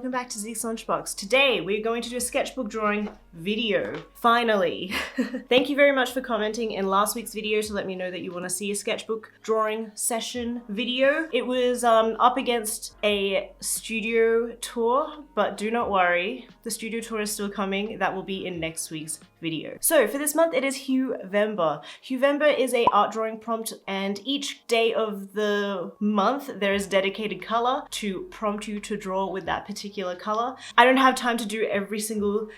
welcome back to Zeke's Lunchbox. Today we're going to do a sketchbook drawing video, finally. Thank you very much for commenting in last week's video to let me know that you want to see a sketchbook drawing session video. It was up against a studio tour, but do not worry, the studio tour is still coming. That will be in next week's video. So for this month it is Huevember. Huevember is a art drawing prompt, and each day of the month there is dedicated color to prompt you to draw with that particular color. I don't have time to do every single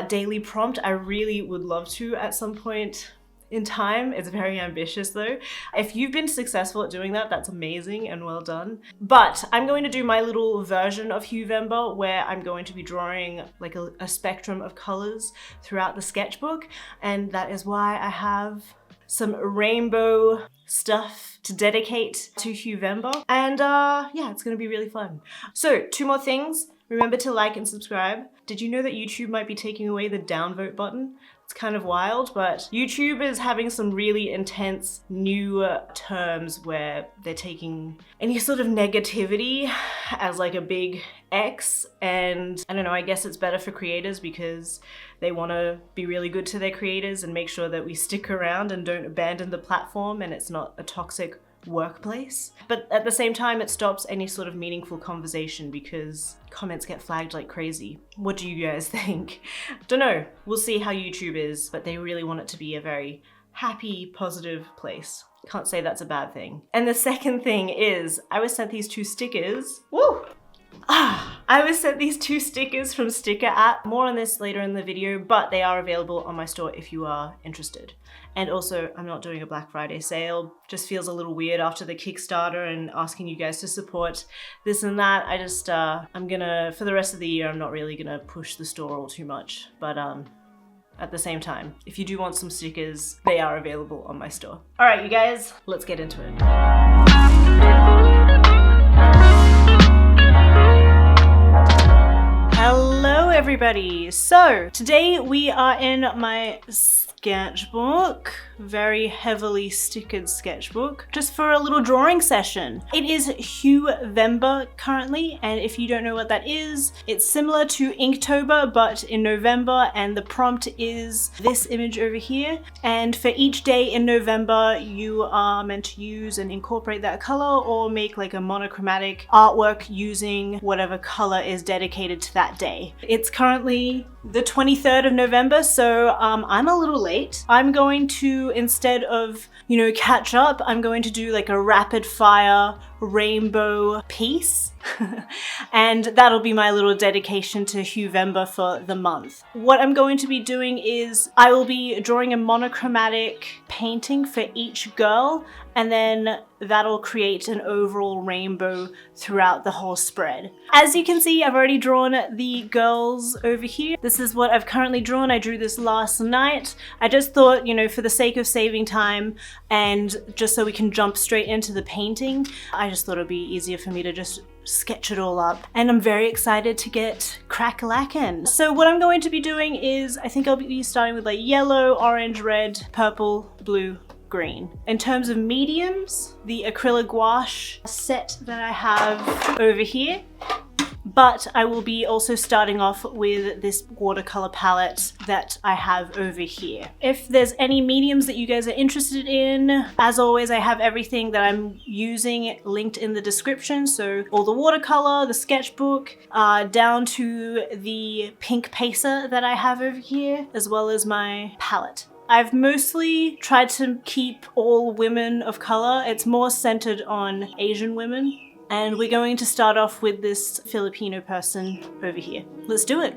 daily prompt. I really would love to at some point in time. It's very ambitious though. If you've been successful at doing that, that's amazing and well done. But I'm going to do my little version of Huevember where I'm going to be drawing like a spectrum of colors throughout the sketchbook, and that is why I have some rainbow stuff to dedicate to Huevember. And yeah, it's gonna be really fun. So 2 more things. Remember to like and subscribe. Did you know that YouTube might be taking away the downvote button? It's kind of wild, but YouTube is having some really intense new terms where they're taking any sort of negativity as like a big X, and I don't know, I guess it's better for creators because they want to be really good to their creators and make sure that we stick around and don't abandon the platform and it's not a toxic workplace. But at the same time, it stops any sort of meaningful conversation because comments get flagged like crazy. What do you guys think? Don't know. We'll see how YouTube is, but they really want it to be a very happy, positive place. Can't say that's a bad thing. And the second thing is, I was sent these 2 stickers. Woo! I was sent these 2 stickers from Sticker App. More on this later in the video, but they are available on my store if you are interested. And also, I'm not doing a Black Friday sale. Just feels a little weird after the Kickstarter and asking you guys to support this and that. I just, I'm gonna, for the rest of the year, I'm not really gonna push the store all too much. But at the same time, if you do want some stickers, they are available on my store. All right, you guys, let's get into it. Hello everybody! So today we are in my sketchbook, very heavily stickered sketchbook, just for a little drawing session. It is Huevember currently, and if you don't know what that is, it's similar to Inktober but in November, and the prompt is this image over here. And for each day in November you are meant to use and incorporate that color or make like a monochromatic artwork using whatever color is dedicated to that day. It's currently the 23rd of November, so I'm a little late. I'm going to, instead of, catch up, I'm going to do like a rapid fire rainbow piece. And that'll be my little dedication to Huevember for the month. What I'm going to be doing is I will be drawing a monochromatic painting for each girl, and then that'll create an overall rainbow throughout the whole spread. As you can see, I've already drawn the girls over here. This is what I've currently drawn. I drew this last night. I just thought, for the sake of saving time and just so we can jump straight into the painting, I just thought it'd be easier for me to just sketch it all up, and I'm very excited to get crack-a-lackin'. So what I'm going to be doing is, I think I'll be starting with like yellow, orange, red, purple, blue, green. In terms of mediums, the acrylic gouache set that I have over here, but I will be also starting off with this watercolor palette that I have over here. If there's any mediums that you guys are interested in, as always, I have everything that I'm using linked in the description. So all the watercolor, the sketchbook, down to the pink pacer that I have over here, as well as my palette. I've mostly tried to keep all women of color. It's more centered on Asian women. And we're going to start off with this Filipino person over here. Let's do it.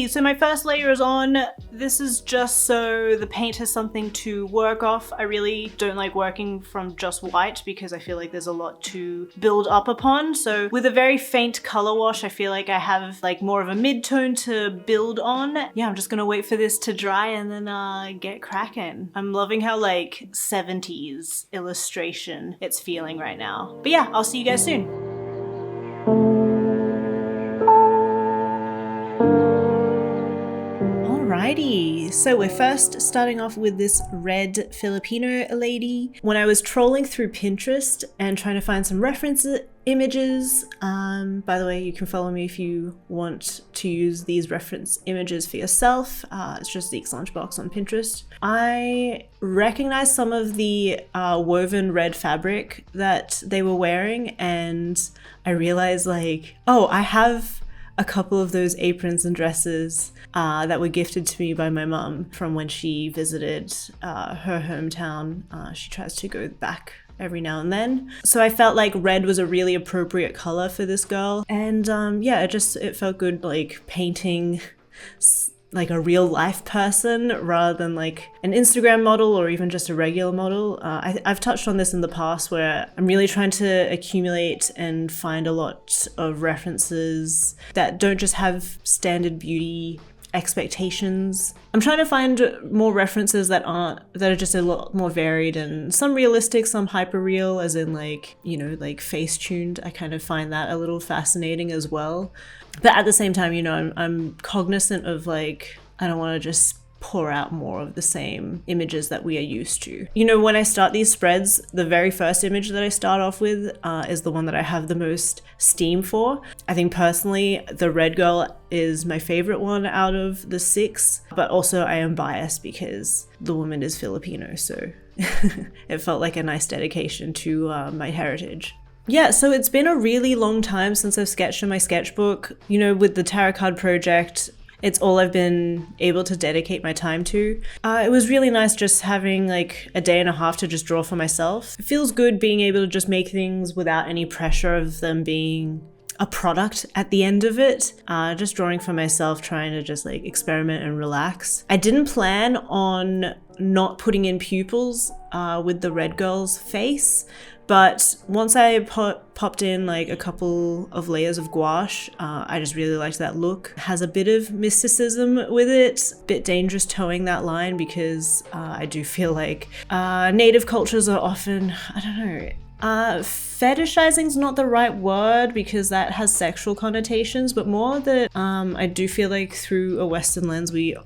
Alrighty, so my first layer is on. This is just so the paint has something to work off. I really don't like working from just white because I feel like there's a lot to build up upon. So with a very faint color wash, I feel like I have like more of a mid-tone to build on. Yeah, I'm just gonna wait for this to dry and then get cracking. I'm loving how like 70s illustration it's feeling right now. But yeah, I'll see you guys soon. Alrighty, so we're first starting off with this red Filipino lady. When I was trolling through Pinterest and trying to find some reference images, by the way, you can follow me if you want to use these reference images for yourself. It's just Zeke's Lunchbox on Pinterest. I recognized some of the woven red fabric that they were wearing, and I realized like, oh, I have a couple of those aprons and dresses that were gifted to me by my mum from when she visited her hometown. She tries to go back every now and then. So I felt like red was a really appropriate color for this girl. And yeah, it felt good like painting like a real life person rather than like an Instagram model or even just a regular model. I've touched on this in the past where I'm really trying to accumulate and find a lot of references that don't just have standard beauty expectations. I'm trying to find more references that are just a lot more varied, and some realistic, some hyper real, as in like, you know, like face tuned. I kind of find that a little fascinating as well. But at the same time, you know, I'm cognizant of like, I don't want to just pour out more of the same images that we are used to. You know, when I start these spreads, the very first image that I start off with is the one that I have the most steam for. I think personally, the red girl is my favorite one out of the 6, but also I am biased because the woman is Filipino, so it felt like a nice dedication to my heritage. Yeah, so it's been a really long time since I've sketched in my sketchbook. You know, with the tarot card project, it's all I've been able to dedicate my time to. It was really nice just having like a day and a half to just draw for myself. It feels good being able to just make things without any pressure of them being a product at the end of it. Just drawing for myself, trying to just like experiment and relax. I didn't plan on not putting in pupils with the red girl's face, but once I popped in like a couple of layers of gouache, I just really liked that look. It has a bit of mysticism with it, bit dangerous towing that line because I do feel like native cultures are often, I don't know, fetishizing is not the right word because that has sexual connotations, but more that I do feel like through a Western lens, we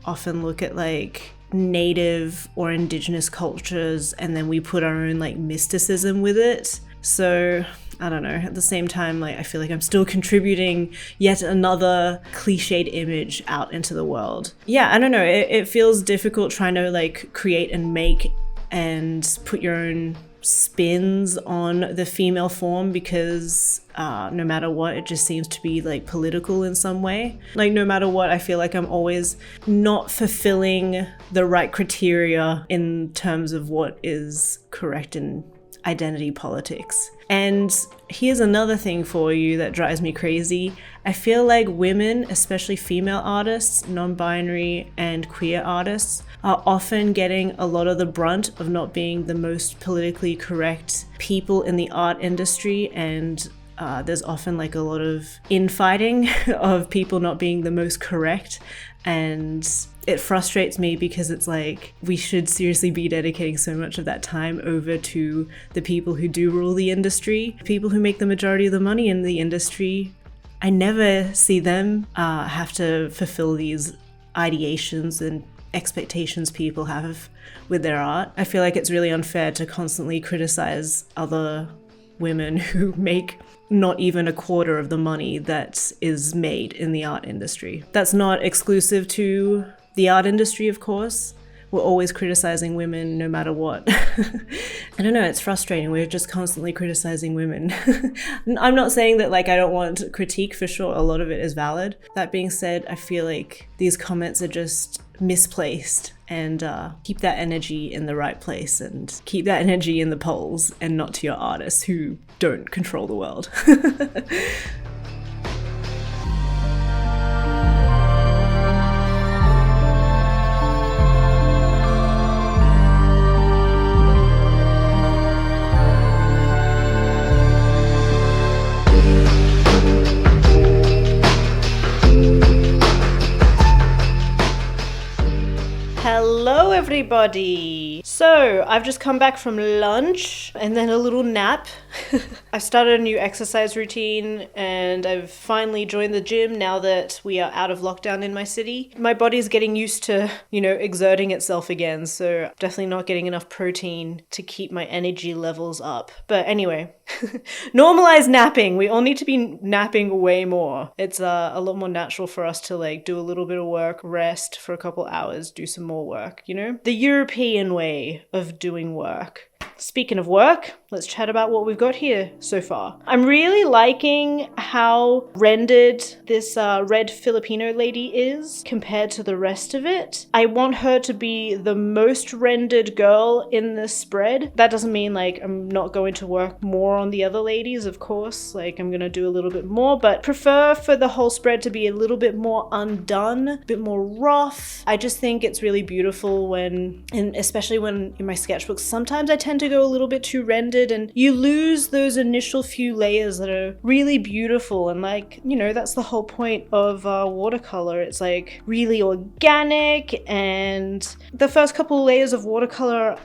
often look at like native or indigenous cultures and then we put our own like mysticism with it. So I don't know, at the same time, like I feel like I'm still contributing yet another cliched image out into the world. Yeah, I don't know, it feels difficult trying to like create and make and put your own spins on the female form because no matter what, it just seems to be like political in some way. Like no matter what, I feel like I'm always not fulfilling the right criteria in terms of what is correct in identity politics. And here's another thing for you that drives me crazy. I feel like women, especially female artists, non-binary and queer artists, are often getting a lot of the brunt of not being the most politically correct people in the art industry, and there's often like a lot of infighting of people not being the most correct, and it frustrates me because it's like we should seriously be dedicating so much of that time over to the people who do rule the industry, people who make the majority of the money in the industry. I never see them have to fulfill these ideations and expectations people have with their art. I feel like it's really unfair to constantly criticize other women who make not even a quarter of the money that is made in the art industry. That's not exclusive to the art industry, of course. We're always criticizing women no matter what. I don't know, it's frustrating. We're just constantly criticizing women. I'm not saying that like I don't want critique, for sure. A lot of it is valid. That being said, I feel like these comments are just misplaced, and keep that energy in the right place and keep that energy in the polls and not to your artists who don't control the world. everybody! So, I've just come back from lunch and then a little nap. I've started a new exercise routine and I've finally joined the gym now that we are out of lockdown in my city. My body's getting used to, exerting itself again, so definitely not getting enough protein to keep my energy levels up. But anyway, normalize napping. We all need to be napping way more. It's a lot more natural for us to do a little bit of work, rest for a couple hours, do some more work, The European way of doing work. Speaking of work, let's chat about what we've got here so far. I'm really liking how rendered this red Filipino lady is compared to the rest of it. I want her to be the most rendered girl in this spread. That doesn't mean I'm not going to work more on the other ladies, of course. I'm gonna do a little bit more, but prefer for the whole spread to be a little bit more undone, a bit more rough. I just think it's really beautiful and especially when in my sketchbooks, sometimes I tend to go a little bit too rendered and you lose those initial few layers that are really beautiful and that's the whole point of watercolor. It's really organic, and the first couple layers of watercolor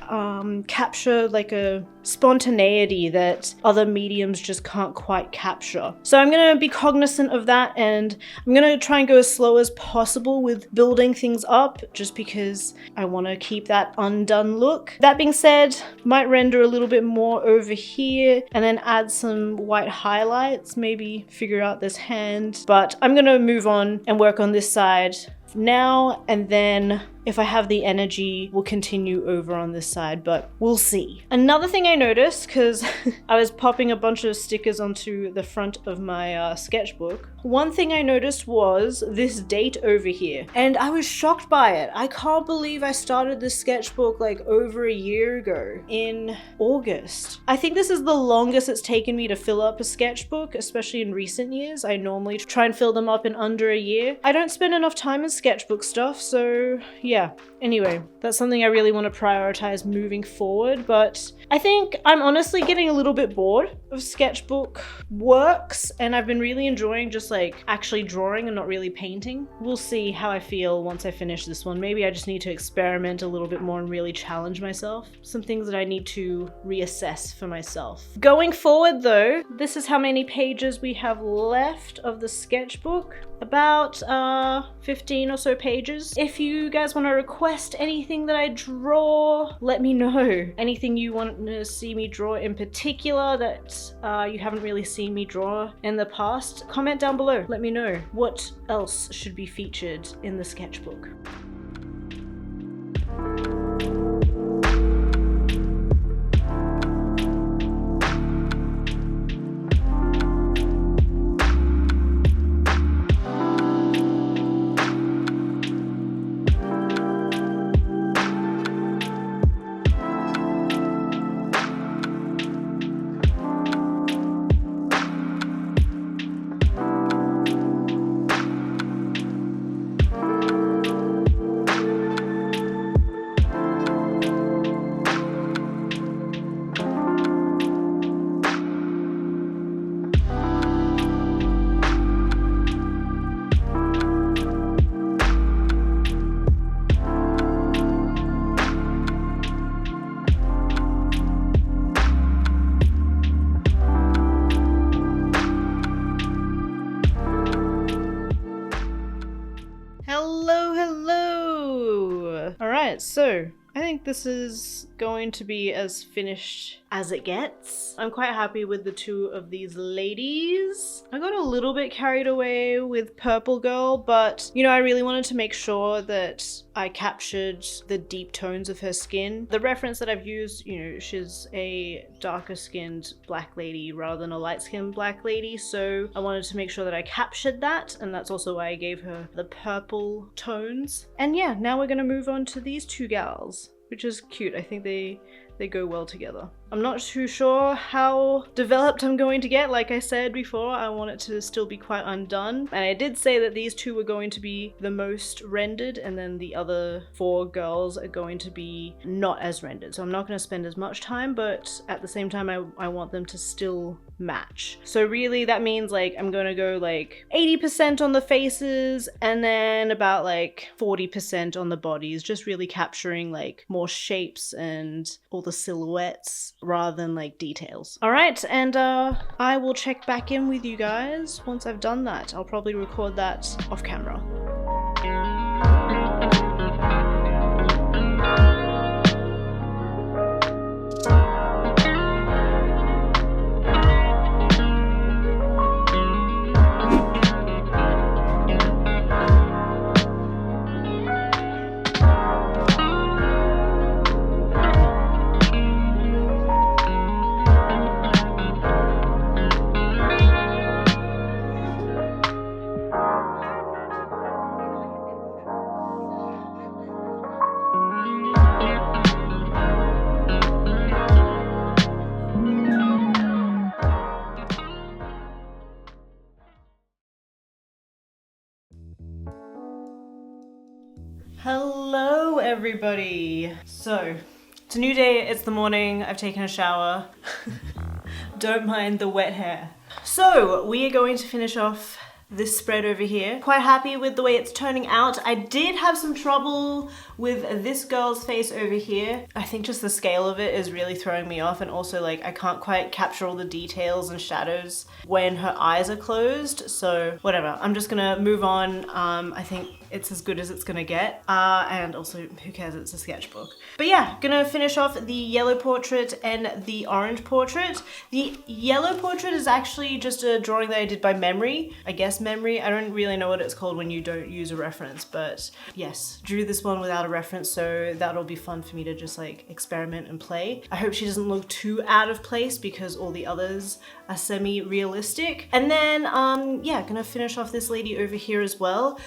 capture a spontaneity that other mediums just can't quite capture. So I'm gonna be cognizant of that, and I'm gonna try and go as slow as possible with building things up just because I want to keep that undone look. That being said, might render a little bit more over here and then add some white highlights, maybe figure out this hand, but I'm gonna move on and work on this side now, and then if I have the energy, we'll continue over on this side, but we'll see. Another thing I noticed, because I was popping a bunch of stickers onto the front of my sketchbook, one thing I noticed was this date over here, and I was shocked by it. I can't believe I started this sketchbook over a year ago in August. I think this is the longest it's taken me to fill up a sketchbook, especially in recent years. I normally try and fill them up in under a year. I don't spend enough time in sketchbook stuff, so yeah. Anyway, that's something I really want to prioritize moving forward, but I think I'm honestly getting a little bit bored of sketchbook works, and I've been really enjoying just actually drawing and not really painting. We'll see how I feel once I finish this one. Maybe I just need to experiment a little bit more and really challenge myself. Some things that I need to reassess for myself. Going forward though, this is how many pages we have left of the sketchbook. About 15 or so pages. If you guys want to request anything that I draw, let me know. Anything you want to see me draw in particular that you haven't really seen me draw in the past, comment down below. Let me know what else should be featured in the sketchbook. So I think this is going to be as finished as it gets. I'm quite happy with the two of these ladies. I got a little bit carried away with Purple Girl, but I really wanted to make sure that I captured the deep tones of her skin. The reference that I've used, she's a darker skinned black lady rather than a light skinned black lady, so I wanted to make sure that I captured that, and that's also why I gave her the purple tones. And yeah, now we're gonna move on to these two gals, which is cute. I think they go well together. I'm not too sure how developed I'm going to get. Like I said before, I want it to still be quite undone. And I did say that these two were going to be the most rendered, and then the other 4 girls are going to be not as rendered. So I'm not going to spend as much time, but at the same time I want them to still match. So really that means like I'm going to go like 80% on the faces and then about like 40% on the bodies, just really capturing like more shapes and all the silhouettes rather than like details. All right, and I will check back in with you guys once I've done that. I'll probably record that off camera. Hello everybody! So, it's a new day, it's the morning, I've taken a shower. Don't mind the wet hair. So, we are going to finish off this spread over here. Quite happy with the way it's turning out. I did have some trouble with this girl's face over here. I think just the scale of it is really throwing me off, and also like I can't quite capture all the details and shadows when her eyes are closed, so whatever. I'm just gonna move on. I think it's as good as it's gonna get, and also who cares, it's a sketchbook. But yeah, gonna finish off the yellow portrait and the orange portrait. The yellow portrait is actually just a drawing that I did by memory, I guess memory. I don't really know what it's called when you don't use a reference, but yes, drew this one without a reference, so that'll be fun for me to just like experiment and play. I hope she doesn't look too out of place because all the others are semi-realistic. And then yeah, gonna finish off this lady over here as well.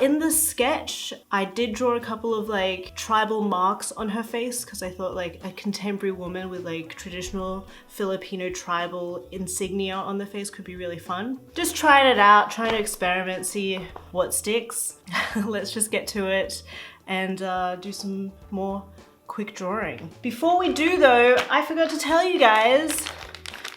In the sketch I did draw a couple of like tribal marks on her face because I thought like a contemporary woman with like traditional Filipino tribal insignia on the face could be really fun. Just trying it out, trying to experiment, see what sticks. Let's just get to it and do some more quick drawing. Before we do though, I forgot to tell you guys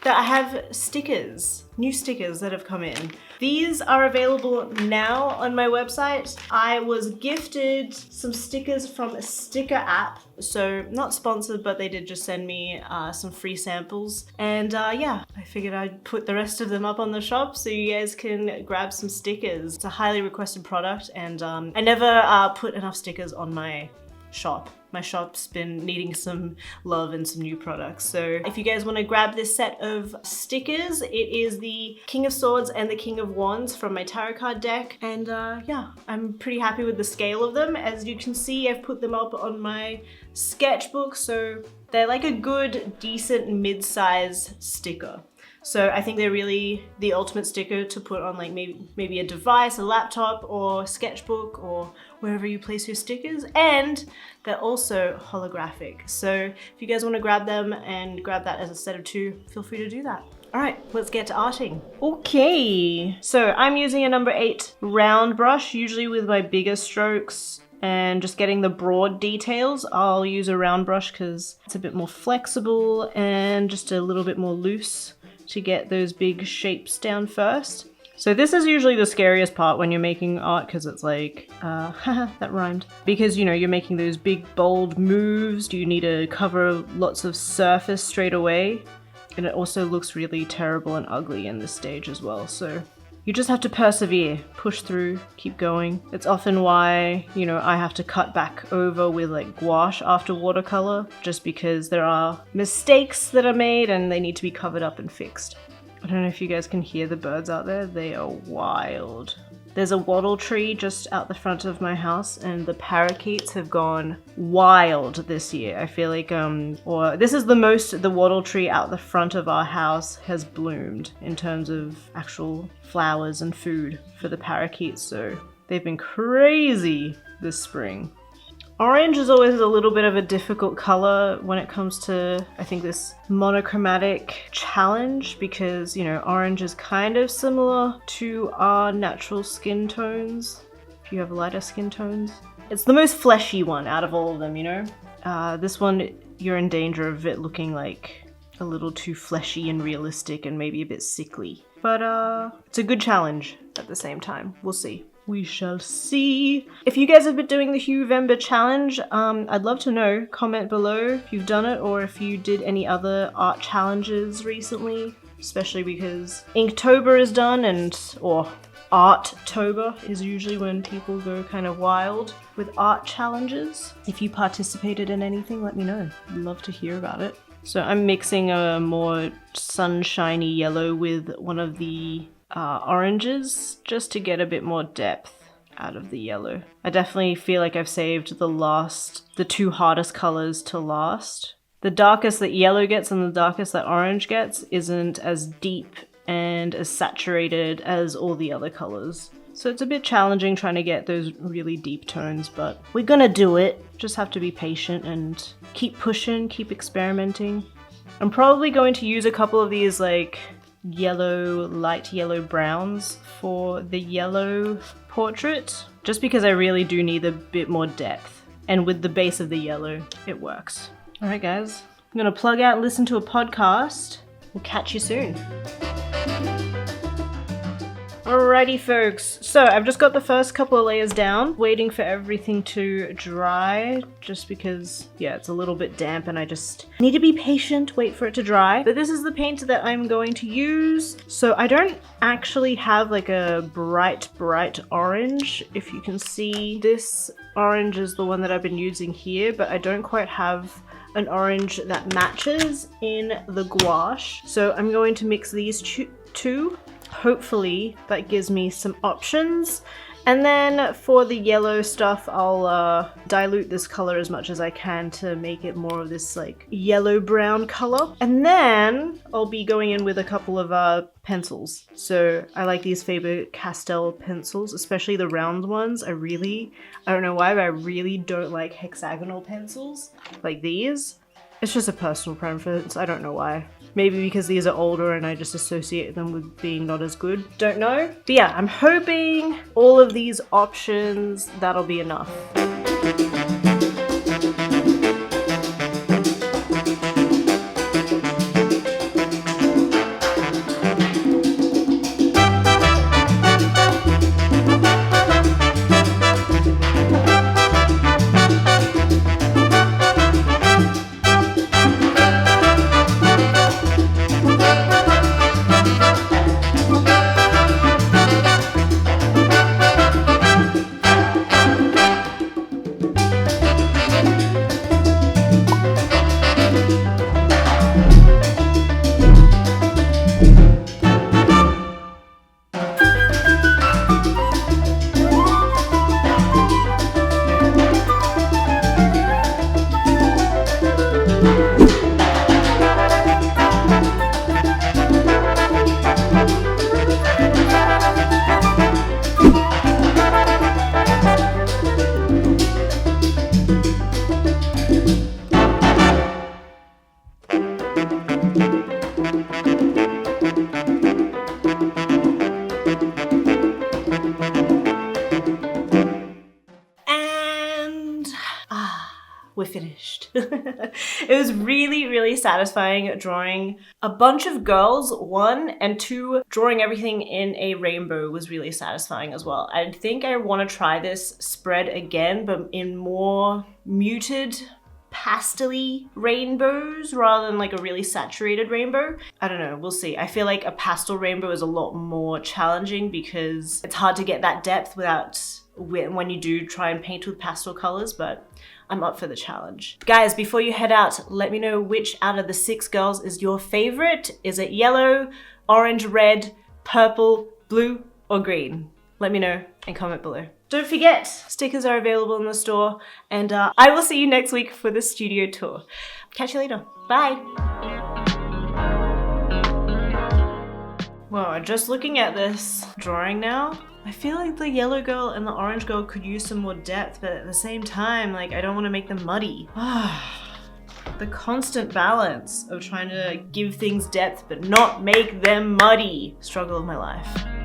that I have stickers, new stickers that have come in. These are available now on my website. I was gifted some stickers from a sticker app. So not sponsored, but they did just send me some free samples. And yeah, I figured I'd put the rest of them up on the shop so you guys can grab some stickers. It's a highly requested product, and I never put enough stickers on my shop. My shop's been needing some love and some new products. So if you guys want to grab this set of stickers, it is the King of Swords and the King of Wands from my tarot card deck. And yeah, I'm pretty happy with the scale of them. As you can see, I've put them up on my sketchbook. So they're like a good, decent mid-size sticker. So I think they're really the ultimate sticker to put on like maybe a device, a laptop, or sketchbook, or wherever you place your stickers. And they're also holographic. So if you guys want to grab them and grab that as a set of 2, feel free to do that. All right, let's get to arting. Okay, so I'm using a number 8 round brush, usually with my bigger strokes. And just getting the broad details, I'll use a round brush because it's a bit more flexible and just a little bit more loose to get those big shapes down first. So this is usually the scariest part when you're making art, because it's like, that rhymed. Because, you know, you're making those big bold moves, you need to cover lots of surface straight away. And it also looks really terrible and ugly in this stage as well, so you just have to persevere, push through, keep going. It's often why, you know, I have to cut back over with like gouache after watercolor, just because there are mistakes that are made and they need to be covered up and fixed. I don't know if you guys can hear the birds out there, they are wild. There's a wattle tree just out the front of my house, and the parakeets have gone wild this year. I feel like, or this is the most the wattle tree out the front of our house has bloomed in terms of actual flowers and food for the parakeets. So they've been crazy this spring. Orange is always a little bit of a difficult color when it comes to, I think, this monochromatic challenge because, you know, orange is kind of similar to our natural skin tones, if you have lighter skin tones. It's the most fleshy one out of all of them, you know? This one, you're in danger of it looking like a little too fleshy and realistic and maybe a bit sickly. But it's a good challenge at the same time. We'll see. We shall see. If you guys have been doing the Huevember challenge, I'd love to know. Comment below if you've done it or if you did any other art challenges recently, especially because Inktober is done or Arttober is usually when people go kind of wild with art challenges. If you participated in anything, let me know. I'd love to hear about it. So I'm mixing a more sunshiny yellow with one of the oranges just to get a bit more depth out of the yellow. I definitely feel like I've saved the two hardest colors to last. The darkest that yellow gets and the darkest that orange gets isn't as deep and as saturated as all the other colors. So it's a bit challenging trying to get those really deep tones, but we're gonna do it. Just have to be patient and keep pushing, keep experimenting. I'm probably going to use a couple of these like light yellow browns for the yellow portrait, just because I really do need a bit more depth. And with the base of the yellow, it works. All right, guys, I'm gonna plug out and listen to a podcast. We'll catch you soon. Alrighty folks, so I've just got the first couple of layers down, waiting for everything to dry, just because, yeah, it's a little bit damp and I just need to be patient, wait for it to dry. But this is the paint that I'm going to use. So I don't actually have like a bright orange. If you can see, this orange is the one that I've been using here, but I don't quite have an orange that matches in the gouache. So I'm going to mix these two. Hopefully that gives me some options. And then for the yellow stuff, I'll dilute this color as much as I can to make it more of this like yellow brown color. And then I'll be going in with a couple of pencils. So I like these Faber-Castell pencils, especially the round ones. I don't know why, but I really don't like hexagonal pencils like these. It's just a personal preference, I don't know why. Maybe because these are older and I just associate them with being not as good. Don't know. But yeah, I'm hoping all of these options, that'll be enough. We're finished. It was really satisfying drawing a bunch of girls, one, and two, drawing everything in a rainbow was really satisfying as well. I think I want to try this spread again, but in more muted, pastel-y rainbows rather than like a really saturated rainbow. I don't know, we'll see. I feel like a pastel rainbow is a lot more challenging because it's hard to get that depth when you do try and paint with pastel colors, but I'm up for the challenge. Guys, before you head out, let me know which out of the 6 girls is your favorite. Is it yellow, orange, red, purple, blue, or green? Let me know and comment below. Don't forget, stickers are available in the store, and I will see you next week for the studio tour. Catch you later. Bye. Well, just looking at this drawing now, I feel like the yellow girl and the orange girl could use some more depth, but at the same time, like, I don't want to make them muddy. The constant balance of trying to give things depth but not make them muddy. Struggle of my life.